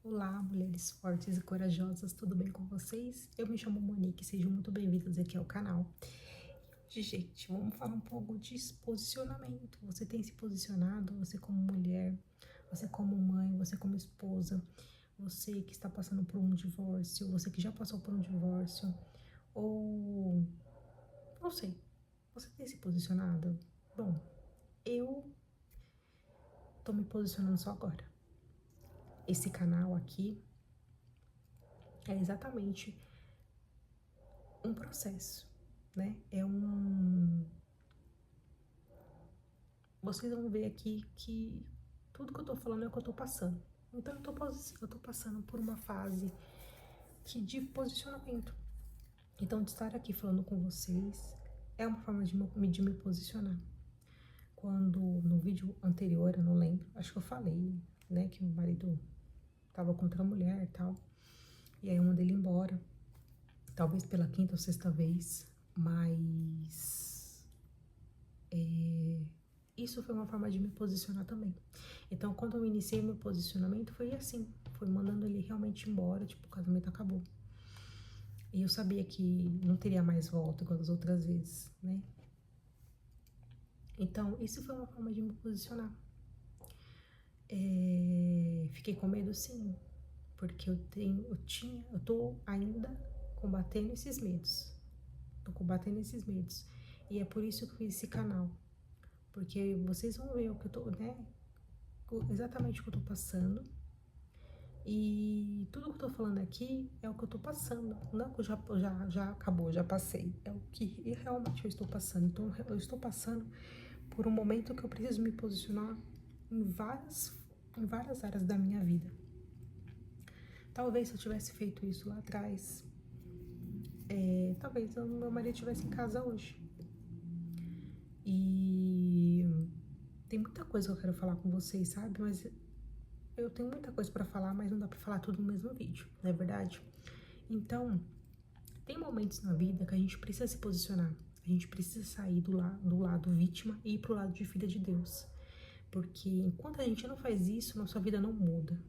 Olá, mulheres fortes e corajosas, tudo bem com vocês? Eu me chamo Monique, sejam muito bem-vindas aqui ao canal. Hoje, gente, vamos falar um pouco de posicionamento. Você tem se posicionado, você como mulher, você como mãe, você como esposa, você que está passando por um divórcio, você que já passou por um divórcio, ou não sei, você tem se posicionado? Bom, eu tô me posicionando só agora. Esse canal aqui é exatamente um processo, né? Vocês vão ver aqui que tudo que eu tô falando é o que eu tô passando. Então eu tô passando por uma fase de posicionamento. Então de estar aqui falando com vocês é uma forma de me posicionar. Quando no vídeo anterior, eu não lembro, acho que eu falei, né, que meu marido tava com outra mulher e tal. E aí eu mandei ele embora. Talvez pela quinta ou sexta vez, mas isso foi uma forma de me posicionar também. Então, quando eu iniciei meu posicionamento, foi assim, foi mandando ele realmente embora, tipo, o casamento acabou. E eu sabia que não teria mais volta igual as outras vezes, né? Então, isso foi uma forma de me posicionar. Fiquei com medo, sim, porque eu tô ainda combatendo esses medos. Tô combatendo esses medos. E é por isso que eu fiz esse canal. Porque vocês vão ver o que eu tô, né? Exatamente o que eu tô passando. E tudo que eu tô falando aqui é o que eu tô passando. Não é o que já acabou, já passei. É o que realmente eu estou passando. Então, eu estou passando por um momento que eu preciso me posicionar em várias áreas da minha vida. Talvez se eu tivesse feito isso lá atrás, talvez meu marido estivesse em casa hoje. E tem muita coisa que eu quero falar com vocês, sabe? Mas eu tenho muita coisa pra falar, mas não dá pra falar tudo no mesmo vídeo, não é verdade? Então, tem momentos na vida que a gente precisa se posicionar. A gente precisa sair do lado vítima e ir pro lado de filha de Deus. Porque enquanto a gente não faz isso, nossa vida não muda.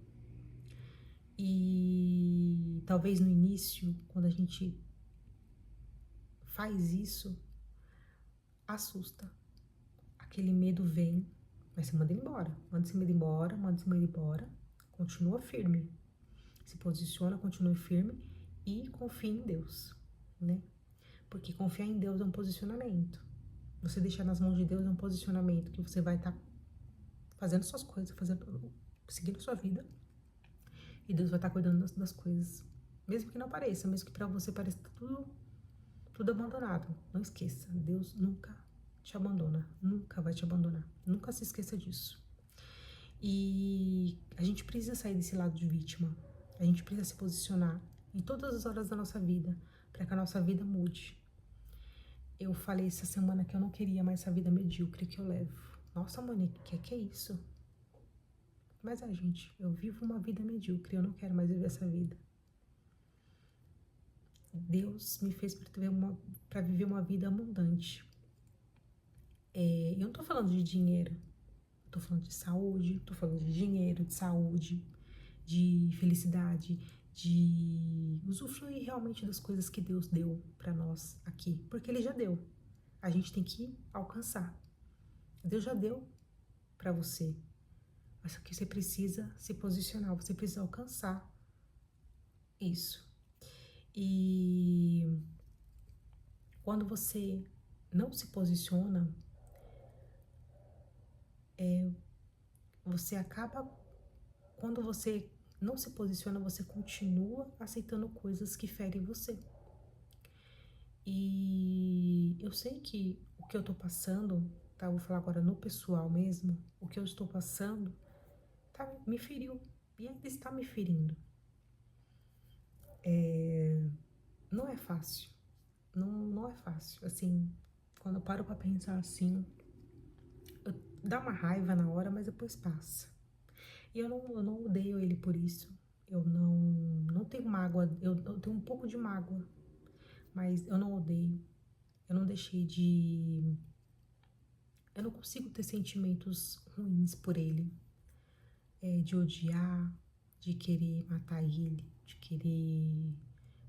E talvez no início, quando a gente faz isso, assusta. Aquele medo vem, mas você manda ele embora. Manda esse medo embora, manda esse medo embora. Continua firme. Se posiciona, continue firme e confie em Deus, né? Porque confiar em Deus é um posicionamento. Você deixar nas mãos de Deus é um posicionamento que você vai estar fazendo suas coisas, seguindo sua vida. E Deus vai estar cuidando das coisas. Mesmo que não pareça, mesmo que pra você pareça tudo abandonado. Não esqueça, Deus nunca te abandona, nunca vai te abandonar. Nunca se esqueça disso. E a gente precisa sair desse lado de vítima. A gente precisa se posicionar em todas as horas da nossa vida para que a nossa vida mude. Eu falei essa semana que eu não queria mais essa vida medíocre que eu levo. Nossa, Monique, que é isso? Mas gente, eu vivo uma vida medíocre, eu não quero mais viver essa vida. Deus me fez para viver uma vida abundante. Eu não tô falando de dinheiro, tô falando de saúde, tô falando de dinheiro, de saúde, de felicidade, de usufruir realmente das coisas que Deus deu para nós aqui, porque Ele já deu. A gente tem que alcançar. Deus já deu para você, mas que você precisa se posicionar, você precisa alcançar isso. E quando você não se posiciona, você acaba, quando você não se posiciona, você continua aceitando coisas que ferem você. E eu sei que o que eu tô passando, tá? Vou falar agora no pessoal mesmo, o que eu estou passando, me feriu e ainda está me ferindo. Não é fácil, não é fácil. Assim, quando eu paro pra pensar assim, dá uma raiva na hora, mas depois passa. E eu não odeio ele por isso. Eu não tenho mágoa, eu tenho um pouco de mágoa, mas eu não odeio. Eu não deixei de. Eu não consigo ter sentimentos ruins por ele, de odiar, de querer matar ele, de querer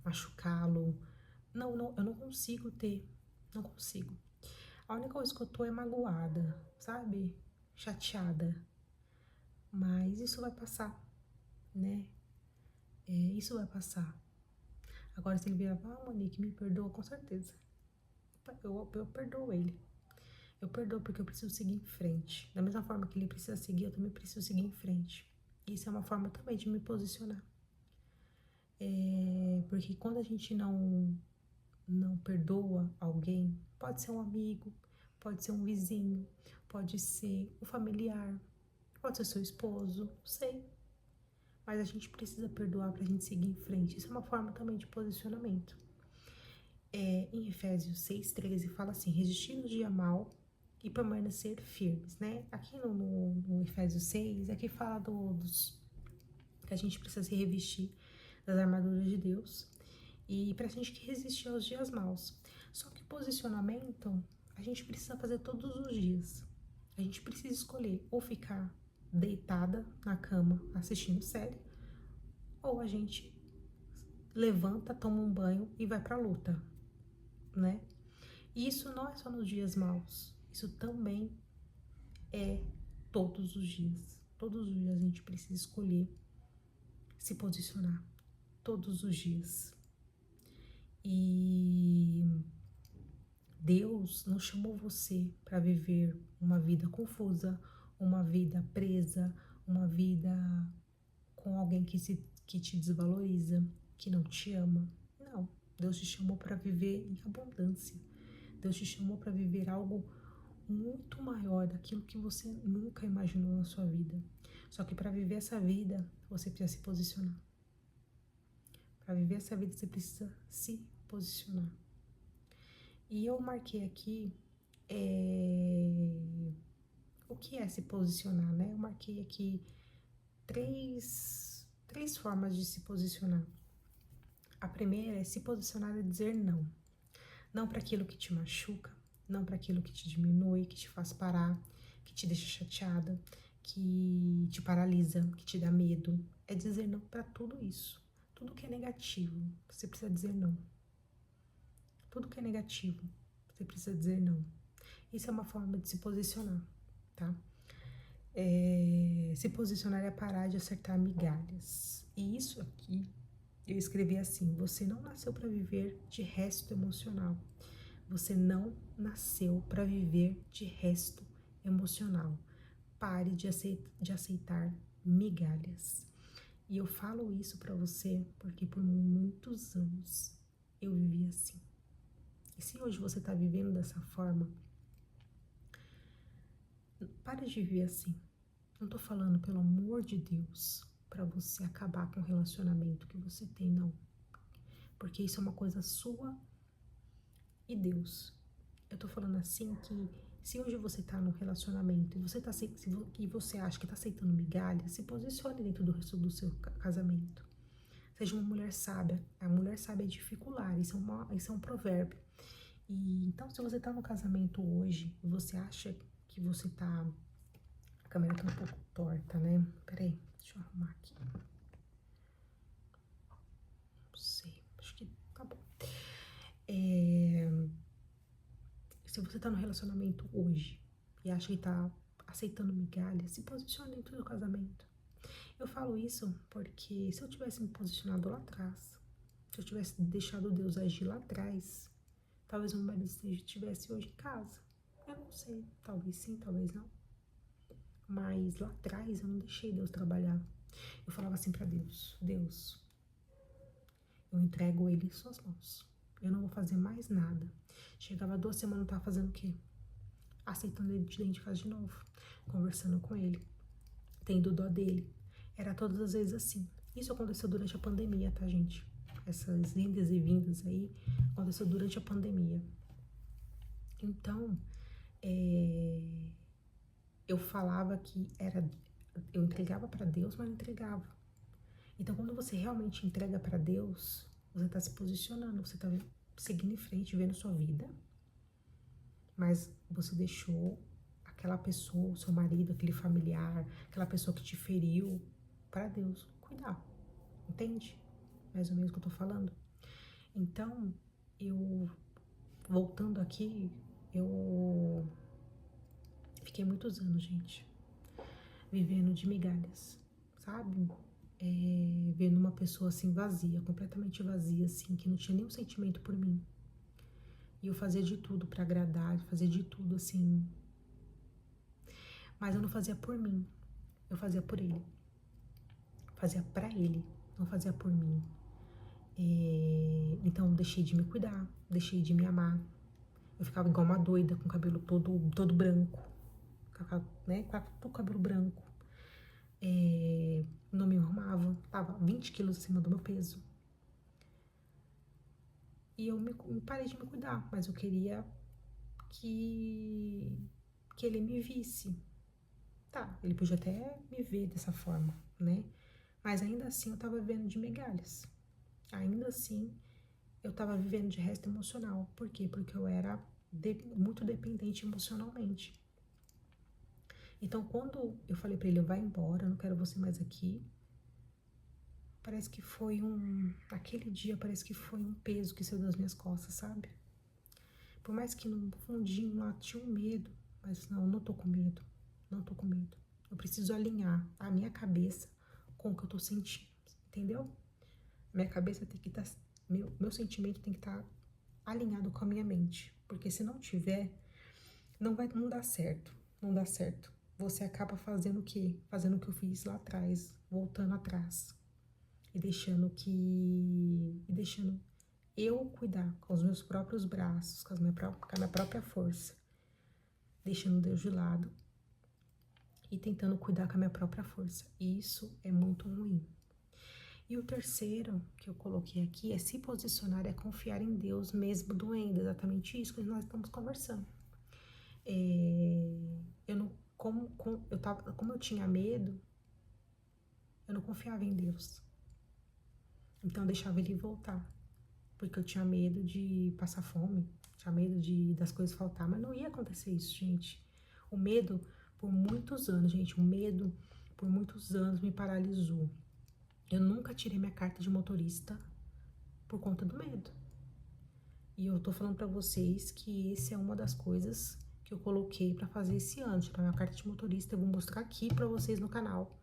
machucá-lo. Não, não, eu não consigo ter, não consigo. A única coisa que eu tô é magoada, sabe? Chateada. Mas isso vai passar, né? Isso vai passar. Agora, se ele virar, Monique, me perdoa, com certeza. Eu perdoo ele. Eu perdoo porque eu preciso seguir em frente. Da mesma forma que ele precisa seguir, eu também preciso seguir em frente. Isso é uma forma também de me posicionar. Porque quando a gente não perdoa alguém, pode ser um amigo, pode ser um vizinho, pode ser um familiar, pode ser seu esposo, não sei. Mas a gente precisa perdoar pra gente seguir em frente. Isso é uma forma também de posicionamento. Em Efésios 6:13 fala assim, resistir no dia mal e permanecer firmes, né? Aqui no Efésios 6, aqui fala dos que a gente precisa se revestir das armaduras de Deus e pra gente resistir aos dias maus. Só que posicionamento a gente precisa fazer todos os dias. A gente precisa escolher ou ficar deitada na cama assistindo série, ou a gente levanta, toma um banho e vai pra luta, né? E isso não é só nos dias maus, isso também é todos os dias. Todos os dias a gente precisa escolher se posicionar, todos os dias. E Deus não chamou você para viver uma vida confusa, uma vida presa, uma vida com alguém que te desvaloriza, que não te ama. Não, Deus te chamou para viver em abundância. Deus te chamou para viver algo muito maior daquilo que você nunca imaginou na sua vida. Só que para viver essa vida, você precisa se posicionar. Para viver essa vida, você precisa se posicionar. E eu marquei aqui o que é se posicionar, né? Eu marquei aqui três formas de se posicionar. A primeira é se posicionar e dizer não. Não para aquilo que te machuca, não para aquilo que te diminui, que te faz parar, que te deixa chateada, que te paralisa, que te dá medo. É dizer não para tudo isso. Tudo que é negativo, você precisa dizer não. Tudo que é negativo, você precisa dizer não. Isso é uma forma de se posicionar, tá? Se posicionar é parar de acertar migalhas. E isso aqui, eu escrevi assim, você não nasceu para viver de resto emocional. Você não nasceu para viver de resto emocional. Pare de aceitar migalhas. E eu falo isso para você porque por muitos anos eu vivi assim. E se hoje você está vivendo dessa forma, pare de viver assim. Não tô falando, pelo amor de Deus, para você acabar com o relacionamento que você tem, não. Porque isso é uma coisa sua e Deus. Eu tô falando assim que se hoje você tá num relacionamento e você acha que tá aceitando migalha, se posicione dentro do seu casamento. Seja uma mulher sábia. A mulher sábia é dificular, isso é um provérbio. E então, se você tá no casamento hoje e você acha que você tá... A câmera tá um pouco torta, né? Peraí, deixa eu arrumar aqui. Não sei, acho que tá bom. Se você tá no relacionamento hoje e acha que tá aceitando migalha, se posicione dentro do casamento. Eu falo isso porque se eu tivesse me posicionado lá atrás, se eu tivesse deixado Deus agir lá atrás, talvez meu marido estivesse hoje em casa. Eu não sei, talvez sim, talvez não. Mas lá atrás eu não deixei Deus trabalhar. Eu falava assim pra Deus, Deus, eu entrego ele em suas mãos. Eu não vou fazer mais nada. Chegava 2 semanas, eu tava fazendo o quê? Aceitando ele de dentro de casa de novo. Conversando com ele. Tendo dó dele. Era todas as vezes assim. Isso aconteceu durante a pandemia, tá, gente? Essas indas e vindas aí aconteceu durante a pandemia. Então, eu falava que eu entregava pra Deus, mas não entregava. Então, quando você realmente entrega pra Deus, você tá se posicionando, você tá seguindo em frente, vivendo sua vida, mas você deixou aquela pessoa, o seu marido, aquele familiar, aquela pessoa que te feriu, para Deus cuidar. Entende? Mais ou menos o que eu tô falando. Então, voltando aqui, eu fiquei muitos anos, gente, vivendo de migalhas, sabe? Vendo uma pessoa assim vazia, completamente vazia, assim, que não tinha nenhum sentimento por mim. E eu fazia de tudo pra agradar, fazia de tudo assim. Mas eu não fazia por mim, eu fazia por ele. Fazia pra ele, não fazia por mim. Então eu deixei de me cuidar, deixei de me amar. Eu ficava igual uma doida, com o cabelo todo branco, né? Com o cabelo branco. Não me arrumava, tava 20 quilos acima do meu peso. E eu parei de me cuidar, mas eu queria que ele me visse. Tá, ele podia até me ver dessa forma, né? Mas ainda assim eu tava vivendo de migalhas. Ainda assim eu tava vivendo de resto emocional. Por quê? Porque eu era muito dependente emocionalmente. Então, quando eu falei pra ele, vai embora, eu não quero você mais aqui, parece que foi aquele dia parece que foi um peso que saiu das minhas costas, sabe? Por mais que no fundinho lá tinha um medo, mas não tô com medo, não tô com medo. Eu preciso alinhar a minha cabeça com o que eu tô sentindo, entendeu? Minha cabeça tem que estar, meu sentimento tem que estar alinhado com a minha mente, porque se não tiver, não dá certo, não dá certo. Você acaba fazendo o quê? Fazendo o que eu fiz lá atrás, voltando atrás e deixando eu cuidar com os meus próprios braços, com a minha própria força, deixando Deus de lado e tentando cuidar com a minha própria força. E isso é muito ruim. E o terceiro que eu coloquei aqui é se posicionar, é confiar em Deus mesmo doendo, exatamente isso que nós estamos conversando. Eu não, como eu tinha medo, eu não confiava em Deus. Então eu deixava ele voltar, porque eu tinha medo de passar fome, tinha medo das coisas faltar, mas não ia acontecer isso, gente. O medo, por muitos anos, gente, o medo por muitos anos me paralisou. Eu nunca tirei minha carta de motorista por conta do medo. E eu tô falando pra vocês que esse é uma das coisas que eu coloquei pra fazer esse ano, tirar minha carta de motorista. Eu vou mostrar aqui pra vocês no canal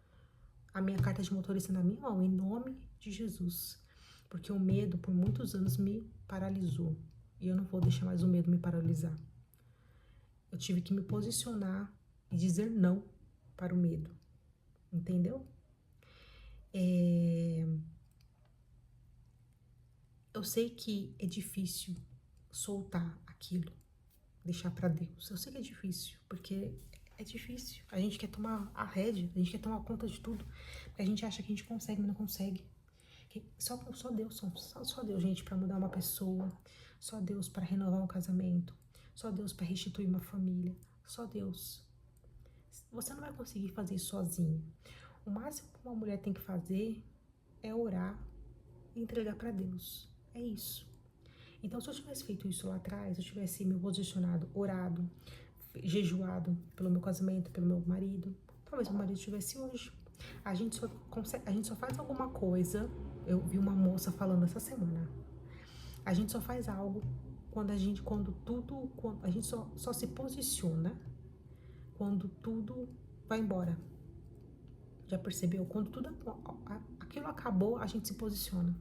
a minha carta de motorista na minha mão, em nome de Jesus. Porque o medo, por muitos anos, me paralisou. E eu não vou deixar mais o medo me paralisar. Eu tive que me posicionar e dizer não para o medo. Entendeu? Eu sei que é difícil soltar aquilo, deixar pra Deus. Eu sei que é difícil, porque é difícil. A gente quer tomar a rédea, a gente quer tomar conta de tudo. Porque a gente acha que a gente consegue, mas não consegue. Só Deus, gente, pra mudar uma pessoa. Só Deus pra renovar um casamento. Só Deus pra restituir uma família. Só Deus. Você não vai conseguir fazer isso sozinho. O máximo que uma mulher tem que fazer é orar e entregar pra Deus. É isso. Então, se eu tivesse feito isso lá atrás, eu tivesse me posicionado, orado, jejuado pelo meu casamento, pelo meu marido, talvez meu marido estivesse hoje. A gente só faz alguma coisa. Eu vi uma moça falando essa semana. A gente só faz algo quando a gente só se posiciona quando tudo vai embora. Já percebeu? Quando aquilo acabou, a gente se posiciona.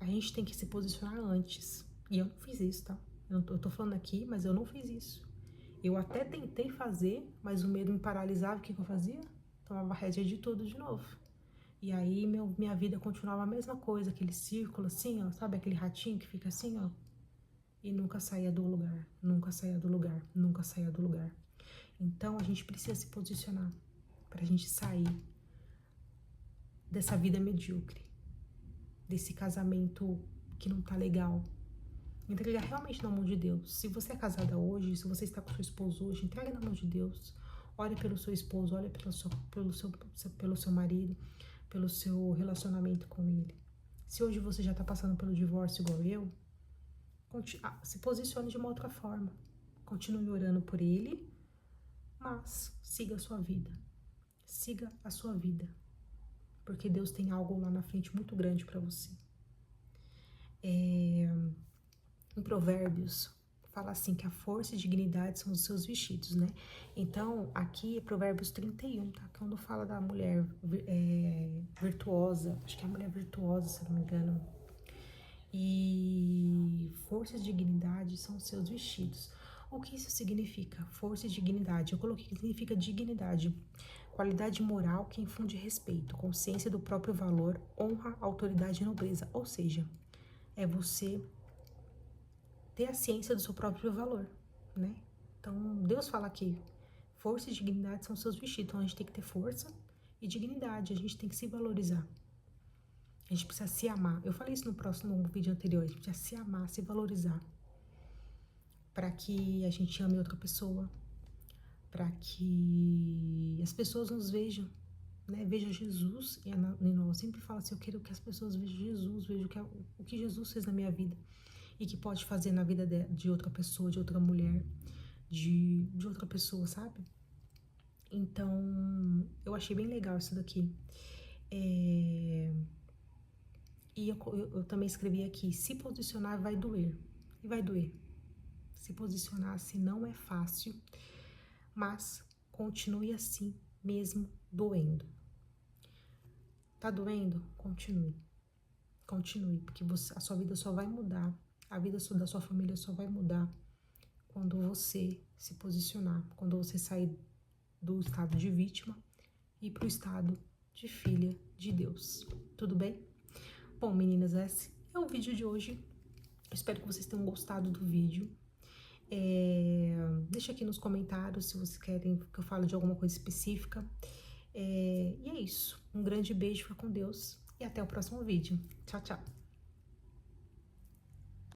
A gente tem que se posicionar antes. E eu não fiz isso, tá? Eu tô falando aqui, mas eu não fiz isso. Eu até tentei fazer, mas o medo me paralisava. O que eu fazia? Tomava rédea de tudo de novo. E aí minha vida continuava a mesma coisa, aquele círculo assim, ó, sabe? Aquele ratinho que fica assim, ó. E nunca saía do lugar, nunca saía do lugar, nunca saía do lugar. Então a gente precisa se posicionar pra gente sair dessa vida medíocre, desse casamento que não tá legal. Entregar realmente na mão de Deus. Se você é casada hoje, se você está com seu esposo hoje, entregue na mão de Deus. Ore pelo seu esposo, ore pelo seu marido, pelo seu relacionamento com ele. Se hoje você já está passando pelo divórcio igual eu, se posicione de uma outra forma. Continue orando por ele, mas siga a sua vida. Siga a sua vida. porque Deus tem algo lá na frente muito grande para você. Em Provérbios, fala assim, que a força e dignidade são os seus vestidos, né? Então, aqui é Provérbios 31, tá? Quando fala da mulher virtuosa, acho que é a mulher virtuosa, se não me engano, e força e dignidade são os seus vestidos. O que isso significa? Força e dignidade. Eu coloquei que significa dignidade. Qualidade moral que infunde respeito, consciência do próprio valor, honra, autoridade e nobreza. Ou seja, é você ter a ciência do seu próprio valor, né? Então, Deus fala aqui, força e dignidade são seus vestidos. Então, a gente tem que ter força e dignidade. A gente tem que se valorizar. A gente precisa se amar. Eu falei isso no vídeo anterior. A gente precisa se amar, se valorizar. Para que a gente ame outra pessoa. Para que as pessoas nos vejam, né? Veja Jesus em nós. Eu sempre falo assim, eu quero que as pessoas vejam Jesus, vejam o que Jesus fez na minha vida. E que pode fazer na vida de outra pessoa, de outra mulher, de outra pessoa, sabe? Então, eu achei bem legal isso daqui. E eu também escrevi aqui, se posicionar vai doer. E vai doer. Se posicionar assim não é fácil, mas continue assim, mesmo doendo. Tá doendo? Continue. Continue, porque a sua vida só vai mudar, a vida da sua família só vai mudar quando você se posicionar, quando você sair do estado de vítima e para o estado de filha de Deus. Tudo bem? Bom, meninas, esse é o vídeo de hoje. Eu espero que vocês tenham gostado do vídeo. Deixa aqui nos comentários se vocês querem que eu fale de alguma coisa específica. E é isso. Um grande beijo, fica com Deus e até o próximo vídeo. Tchau, tchau.